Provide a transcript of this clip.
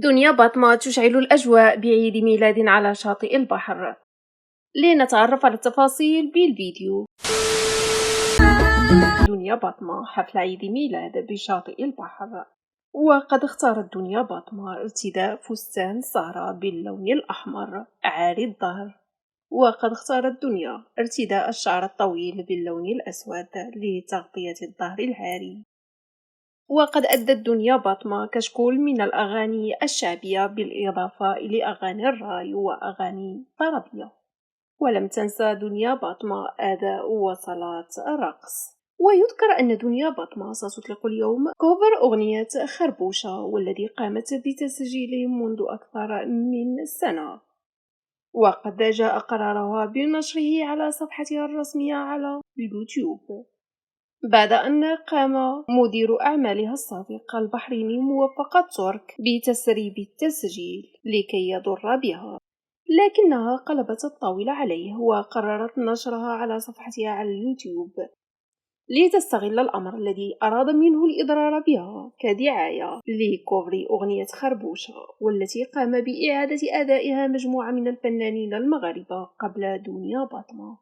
دنيا باطمة تشعل الأجواء بعيد ميلاد على شاطئ البحر. لنتعرف على التفاصيل بالفيديو. دنيا باطمة حفل عيد ميلاد بشاطئ البحر. وقد اختارت دنيا باطمة ارتداء فستان زهرة باللون الأحمر عالي الظهر. وقد اختارت دنيا ارتداء الشعر الطويل باللون الأسود لتغطية الظهر العاري. وقد أدت دنيا باطمة كشكول من الأغاني الشعبية بالإضافة إلى أغاني الراي وأغاني طربية. ولم تنسى دنيا باطمة أداء وصلات الرقص. ويذكر أن دنيا باطمة ستطلق اليوم كوفر أغنية خربوشة، والذي قامت بتسجيله منذ أكثر من سنة. وقد جاء قرارها بنشره على صفحتها الرسمية على اليوتيوب، بعد أن قام مدير أعمالها السابق البحريني موفق ترك بتسريب التسجيل لكي يضر بها، لكنها قلبت الطاولة عليه وقررت نشرها على صفحتها على اليوتيوب لتستغل الأمر الذي أراد منه الإضرار بها كدعاية لكوفري أغنية خربوشة، والتي قام بإعادة أدائها مجموعة من الفنانين المغاربة قبل دنيا باطمة.